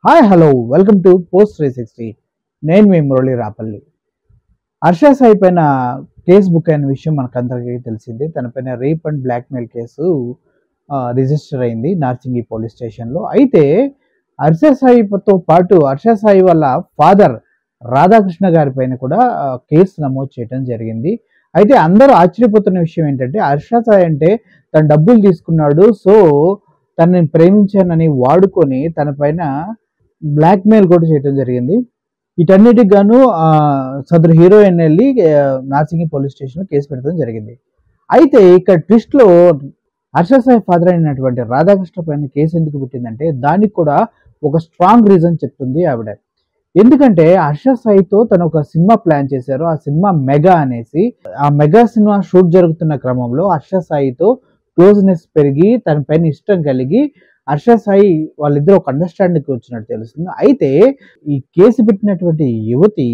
Hi hello welcome to post 360. నేను మీ మురళి రాపల్లి. హర్ష సాయి పైన case book అయిన విషయం మనకందరికీ తెలిసిందే. తన పైన rape and blackmail case register అయింది నార్సింగి పోలీస్ స్టేషన్లో. అయితే హర్ష సాయితో పాటు హర్ష సాయి వాళ్ళ ఫాదర్ రాధాకృష్ణ గారి పైన కూడా కేసు నమోదు చేయడం జరిగింది. అయితే అందరూ ఆశ్చర్యపోతున్న విషయం ఏంటంటే, హర్ష సాయి అంటే తను డబ్బులు తీసుకున్నాడు, సో తనని ప్రేమించానని వాడుకొని తన పైన బ్లాక్మెయిల్ కూడా చేయడం జరిగింది. వీటన్నిటికి గాను సదరు హీరోయిన్ వెళ్ళి నార్సింగి పోలీస్ స్టేషన్లో కేసు పెట్టడం జరిగింది. అయితే ఇక్కడ ట్విస్ట్లో హర్ష సాయి ఫాదర్ అయినటువంటి రాధాకృష్ణ పైన కేసు ఎందుకు పెట్టిందంటే, దానికి కూడా ఒక స్ట్రాంగ్ రీజన్ చెప్తుంది ఆవిడ. ఎందుకంటే హర్ష సాయితో తను ఒక సినిమా ప్లాన్ చేశారు. ఆ సినిమా మెగా అనేసి. ఆ మెగా సినిమా షూట్ జరుగుతున్న క్రమంలో హర్ష సాయితో క్లోజ్నెస్ పెరిగి తన పైన ఇష్టం కలిగి హర్ష సాయి వాళ్ళిద్దరు ఒక అండర్స్టాండింగ్కి వచ్చినట్టు తెలుస్తుంది. అయితే ఈ కేసు పెట్టినటువంటి యువతి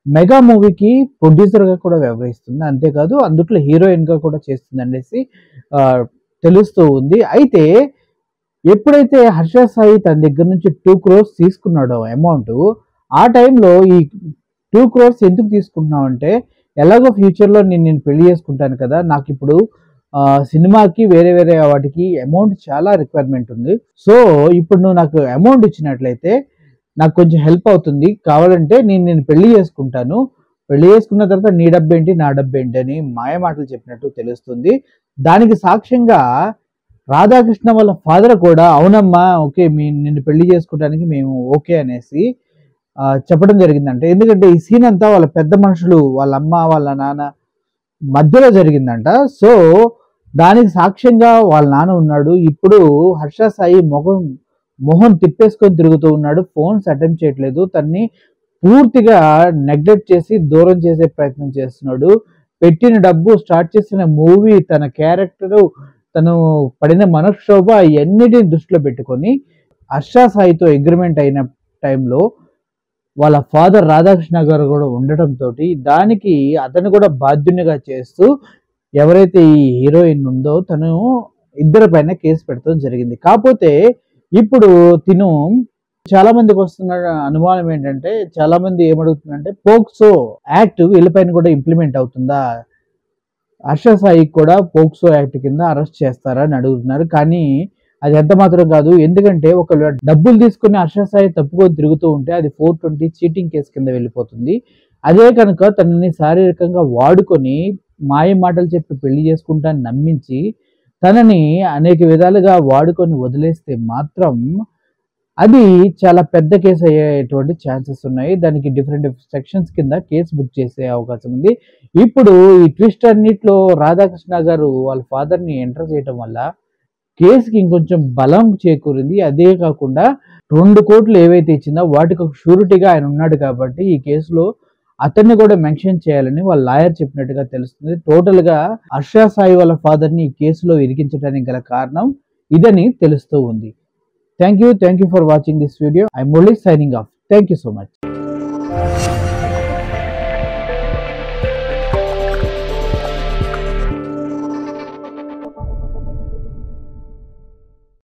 మెగా మూవీకి ప్రొడ్యూసర్గా కూడా వ్యవహరిస్తుంది. అంతేకాదు అందుట్లో హీరోయిన్గా కూడా చేస్తుంది అనేసి తెలుస్తూ ఉంది. అయితే ఎప్పుడైతే హర్ష సాయి తన దగ్గర నుంచి 2 crores తీసుకున్నాడో అమౌంట్, ఆ టైంలో ఈ 2 crores ఎందుకు తీసుకుంటున్నావు అంటే, ఎలాగో ఫ్యూచర్లో నేను పెళ్లి చేసుకుంటాను కదా, నాకు ఇప్పుడు సినిమాకి వేరే వేరే వాటికి అమౌంట్ చాలా రిక్వైర్మెంట్ ఉంది. సో ఇప్పుడు నువ్వు నాకు అమౌంట్ ఇచ్చినట్లయితే నాకు కొంచెం హెల్ప్ అవుతుంది. కావాలంటే నేను పెళ్లి చేసుకుంటాను. పెళ్లి చేసుకున్న తర్వాత నీ డబ్బేంటి నా డబ్బేంటి అని మాయ మాటలు చెప్పినట్టు తెలుస్తుంది. దానికి సాక్ష్యంగా రాధాకృష్ణ వాళ్ళ ఫాదర్ కూడా అవునమ్మా ఓకే నిన్ను పెళ్లి చేసుకోవడానికి మేము ఓకే అనేసి చెప్పడం జరిగిందంట. ఎందుకంటే ఈ సీన్ అంతా వాళ్ళ పెద్ద మనుషులు, వాళ్ళ అమ్మ వాళ్ళ నాన్న మధ్యలో జరిగిందంట. సో దానికి సాక్ష్యంగా వాళ్ళ నాన్న ఉన్నాడు. ఇప్పుడు హర్ష సాయి మొహం తిప్పేసుకొని తిరుగుతూ ఉన్నాడు. ఫోన్స్ అటెంప్ట్ చేయట్లేదు. తన్ని పూర్తిగా నెగ్లెక్ట్ చేసి దూరం చేసే ప్రయత్నం చేస్తున్నాడు. పెట్టిన డబ్బు, స్టార్ట్ చేసిన మూవీ, తన క్యారెక్టరు, తను పడిన మనక్షోభ ఇవన్నిటిని దృష్టిలో పెట్టుకొని హర్ష సాయితో అగ్రిమెంట్ అయిన టైంలో వాళ్ళ ఫాదర్ రాధాకృష్ణ గారు కూడా ఉండటంతో దానికి అతను కూడా బాధ్యునిగా చేస్తూ ఎవరైతే ఈ హీరోయిన్ ఉందో తను ఇద్దరి పైన కేసు పెట్టడం జరిగింది. కాకపోతే ఇప్పుడు తిను చాలా మందికి వస్తున్న అనుమానం ఏంటంటే, చాలా మంది ఏమడుగుతుందంటే పోక్సో యాక్ట్ వీళ్ళపైన కూడా ఇంప్లిమెంట్ అవుతుందా, హర్ష సాయికి కూడా పోక్సో యాక్ట్ కింద అరెస్ట్ చేస్తారా అని అడుగుతున్నారు. కానీ అది ఎంత మాత్రం కాదు. ఎందుకంటే ఒకవేళ డబ్బులు తీసుకుని హర్ష సాయి తప్పుకొని తిరుగుతూ ఉంటే అది 420 చీటింగ్ కేసు కింద వెళ్ళిపోతుంది. అదే కనుక తనని శారీరకంగా వాడుకొని మాయ మాటలు చెప్పి పెళ్లి చేసుకుంటాన్ని నమ్మించి తనని అనేక విధాలుగా వాడుకొని వదిలేస్తే మాత్రం అది చాలా పెద్ద కేసు అయ్యేటువంటి ఛాన్సెస్ ఉన్నాయి. దానికి డిఫరెంట్ సెక్షన్స్ కింద కేసు బుక్ చేసే అవకాశం ఉంది. ఇప్పుడు ఈ ట్విస్ట్ అన్నిట్లో రాధాకృష్ణ గారు వాళ్ళ ఫాదర్ని ఎంటర్ చేయడం వల్ల కేసుకి ఇంకొంచెం బలం చేకూరింది. అదే కాకుండా 2 కోట్లు ఏవైతే ఇచ్చిందో వాటికి ఒక షూరిటీగా ఆయన ఉన్నాడు కాబట్టి ఈ కేసులో అతన్ని కూడా మెన్షన్ చేయాలని వాళ్ళ లాయర్ చెప్పినట్టుగా తెలుస్తుంది. టోటల్గా హర్ష సాయి వాళ్ళ ఫాదర్ని ఈ కేసులో ఇరికించడానికి గల కారణం ఇదని తెలుస్తూ ఉంది. Thank you for watching this video. I'm only signing off. Thank you so much.